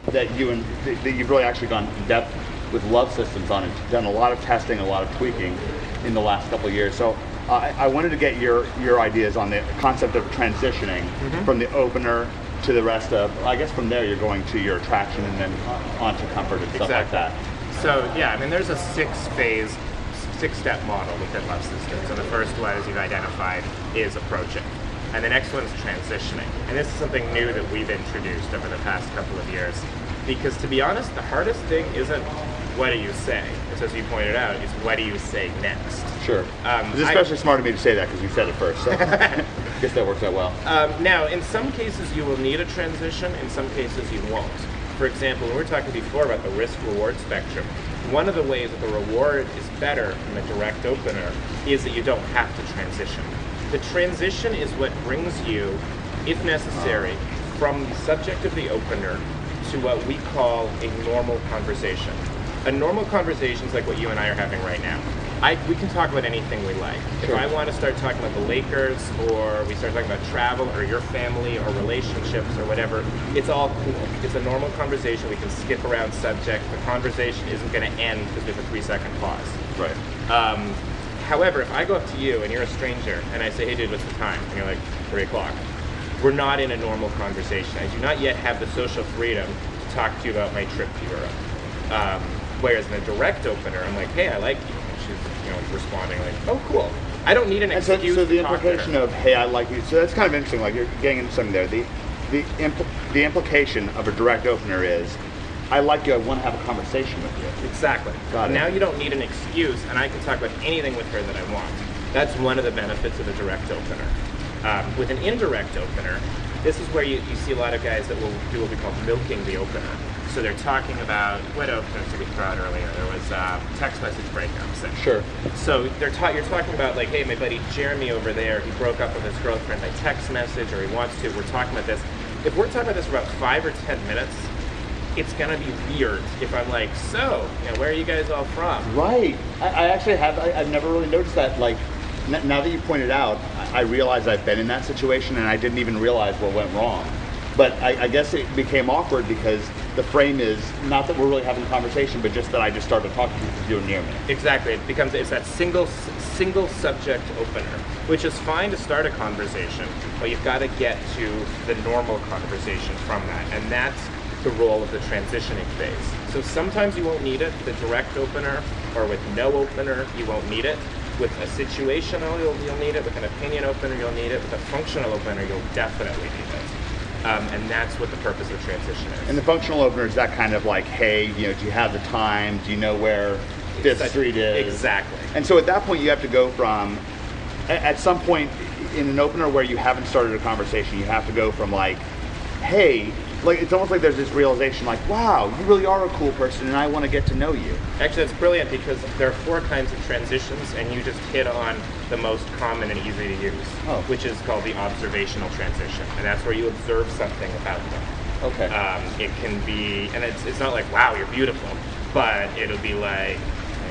that you've really actually gone in depth with love systems on it. You've done a lot of testing, a lot of tweaking in the last couple of years. So I wanted to get your ideas on the concept of transitioning from the opener to the rest of, I guess from there you're going to your attraction and then on to comfort and stuff like that. So yeah, I mean there's a six-step model within love systems. And the first one, as you've identified, is approaching. And the next one is transitioning. And this is something new that we've introduced over the past couple of years. Because to be honest, the hardest thing isn't what do you say. It's, as you pointed out, it's what do you say next. Sure. It's especially smart of me to say that because you said it first. So I guess that works out well. Now, in some cases you will need a transition, in some cases you won't. For example, when we were talking before about the risk-reward spectrum, one of the ways that the reward is better from a direct opener is that you don't have to transition. The transition is what brings you, if necessary, from the subject of the opener to what we call a normal conversation. A normal conversation is like what you and I are having right now. We can talk about anything we like. Sure. If I want to start talking about the Lakers, or we start talking about travel, or your family, or relationships, or whatever, it's all cool. It's a normal conversation. We can skip around subject. The conversation isn't going to end because there's a 3-second pause. Right. However, if I go up to you and you're a stranger, and I say, hey dude, what's the time? And you're like, 3 o'clock. We're not in a normal conversation. I do not yet have the social freedom to talk to you about my trip to Europe. Whereas in a direct opener, I'm like, hey, I like you. And she's, responding like, oh, cool. I don't need an excuse. So the implication of, hey, I like you. So that's kind of interesting. Like you're getting into something there. The implication of a direct opener is, I like you. I want to have a conversation with you. Exactly. Now you don't need an excuse, and I can talk about anything with her that I want. That's one of the benefits of a direct opener. With an indirect opener, this is where you see a lot of guys that will do what we call milking the opener. So they're talking about, what openers did we throw out earlier? There was text message breakups. Sure. So you're talking about like, hey, my buddy Jeremy over there, he broke up with his girlfriend by text message, or he wants to. We're talking about this. If we're talking about this for about 5 or 10 minutes, it's gonna be weird if I'm like, so, where are you guys all from? Right. I actually have. I've never really noticed that. Like, now that you pointed out, I realize I've been in that situation, and I didn't even realize what went wrong. But I guess it became awkward because the frame is not that we're really having a conversation, but just that I just started talking to you because you're near me. Exactly. It's that single subject opener, which is fine to start a conversation, but you've got to get to the normal conversation from that, and that's the role of the transitioning phase. So sometimes you won't need it, the direct opener, or with no opener, you won't need it. With a situational, you'll need it. With an opinion opener, you'll need it. With a functional opener, you'll definitely need it. And that's what the purpose of transition is. And the functional opener is that kind of like, hey, do you have the time? Do you know where Fifth Street is? Exactly. And so at that point, you have to go from, at some point in an opener where you haven't started a conversation, you have to go from like, hey, like it's almost like there's this realization like, wow, you really are a cool person and I want to get to know you. Actually, that's brilliant because there are 4 kinds of transitions and you just hit on the most common and easy to use, which is called the observational transition. And that's where you observe something about them. Okay. It can be, and it's not like, wow, you're beautiful, but it'll be like,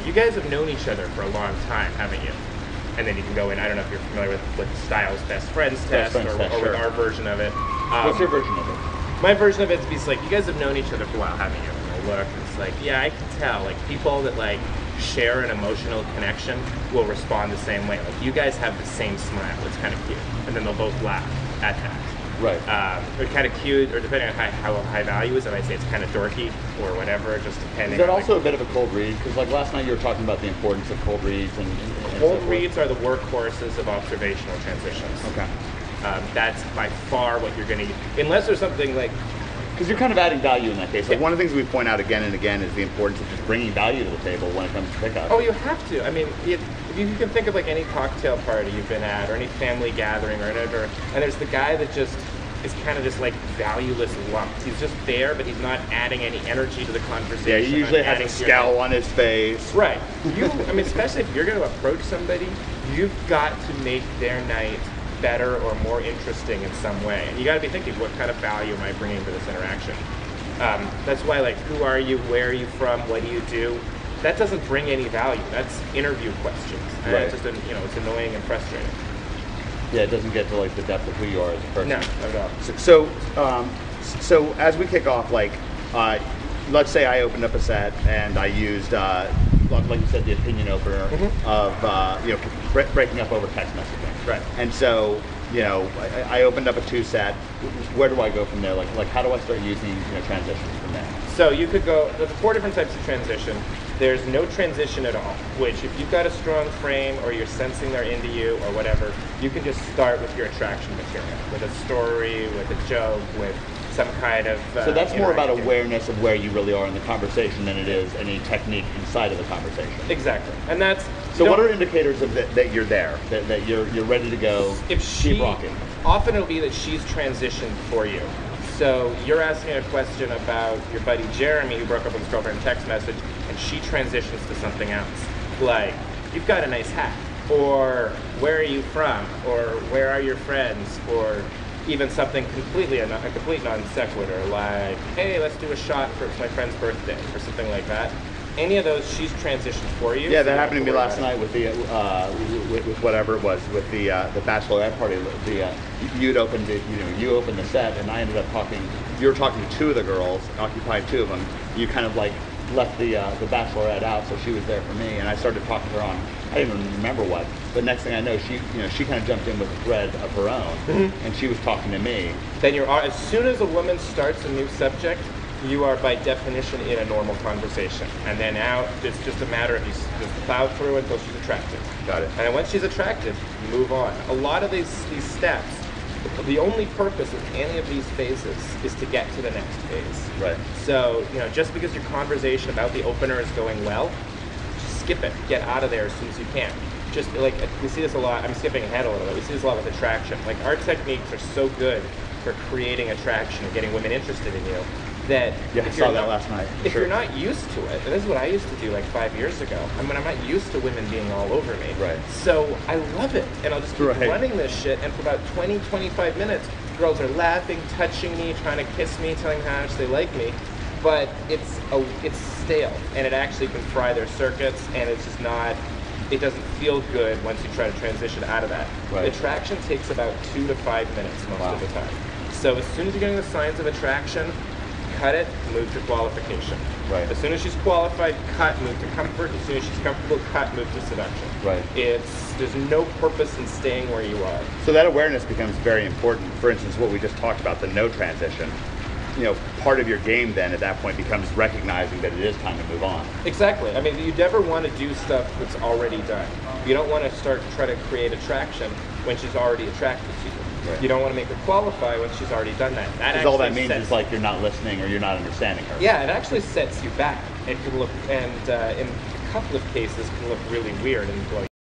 you guys have known each other for a long time, haven't you? And then you can go in, I don't know if you're familiar with Styles' best friends test, or with our version of it. What's your version of it? My version of it is like, you guys have known each other for a while, haven't you? And I look, and it's like, yeah, I can tell. Like, people that like share an emotional connection will respond the same way. Like, you guys have the same smile. It's kind of cute. And then they'll both laugh at that. Right. Or kind of cute, or depending on how high value is, I might say it's kind of dorky or whatever, just depending. Is that also a bit of a cold read? Because like last night you were talking about the importance of cold reads and cold reads are the workhorses of observational transitions. Okay. That's by far what you're going to, unless there's something like, because you're kind of adding value in that case. Like one of the things we point out again and again is the importance of just bringing value to the table when it comes to pickup. Oh, you have to. I mean, if you can think of like any cocktail party you've been at, or any family gathering, or whatever, and there's the guy that just is kind of this like valueless lump. He's just there, but he's not adding any energy to the conversation. Yeah, he usually has a scowl on his face. Right. I mean, especially if you're going to approach somebody, you've got to make their night better or more interesting in some way. And you got to be thinking, what kind of value am I bringing to this interaction? That's why, like, who are you? Where are you from? What do you do? That doesn't bring any value. That's interview questions. And right. It's just, it's annoying and frustrating. Yeah, it doesn't get to like the depth of who you are as a person. No, not at all. So as we kick off, like, let's say I opened up a set and I used, like you said, the opinion opener of breaking up over text messaging. Right. And so, I opened up a 2-set. Where do I go from there? Like how do I start using transitions from there? So you could go, there's 4 different types of transition. There's no transition at all, which if you've got a strong frame or you're sensing they're into you or whatever, you can just start with your attraction material, with a story, with a joke, with some kind of so that's more about awareness of where you really are in the conversation than it is any technique inside of the conversation. Exactly. And that's... So what are indicators of that you're there, that you're ready to go, keep rocking? Often it'll be that she's transitioned for you. So you're asking a question about your buddy Jeremy who broke up with his girlfriend in text message, and she transitions to something else. Like, you've got a nice hat, or where are you from, or where are your friends, or even something completely a complete non sequitur, like, hey, let's do a shot for my friend's birthday, or something like that. Any of those, she's transitioned for you. Yeah, that happened to me last night with the with whatever it was with the bachelorette party. You opened the set, and I ended up talking. You were talking to 2 of the girls, occupied 2 of them. You kind of like left the bachelorette out, so she was there for me, and I started talking to her on. I didn't even remember what, but next thing I know, she kind of jumped in with a thread of her own, and she was talking to me. Then as soon as a woman starts a new subject, you are by definition in a normal conversation. And then now it's just a matter of you just plow through until she's attracted. Got it. And then once she's attracted, move on. A lot of these steps, the only purpose of any of these phases is to get to the next phase. Right. So, just because your conversation about the opener is going well, just skip it. Get out of there as soon as you can. Just like, we see this a lot, I'm skipping ahead a little bit, we see this a lot with attraction. Like, our techniques are so good for creating attraction and getting women interested in you, that I saw that last night. If you're not used to it, and this is what I used to do like 5 years ago. I'm not used to women being all over me. Right. So I love it, and I'll just keep running this shit. And for about 20, 25 minutes, girls are laughing, touching me, trying to kiss me, telling me how much they like me. But it's stale, and it actually can fry their circuits, and it's just not. It doesn't feel good once you try to transition out of that. Right. Attraction takes about 2 to 5 minutes most of the time. So as soon as you're getting the signs of attraction, cut it, move to qualification. Right. As soon as she's qualified, cut, move to comfort. As soon as she's comfortable, cut, move to seduction. Right. There's no purpose in staying where you are. So that awareness becomes very important. For instance, what we just talked about, the no transition. Part of your game then at that point becomes recognizing that it is time to move on. Exactly. I mean, you never want to do stuff that's already done. You don't want to try to create attraction when she's already attracted to you. Right. You don't want to make her qualify when she's already done that. Because all that means is like you're not listening or you're not understanding her. Yeah, it actually sets you back. It can look, and in a couple of cases, can look really weird and like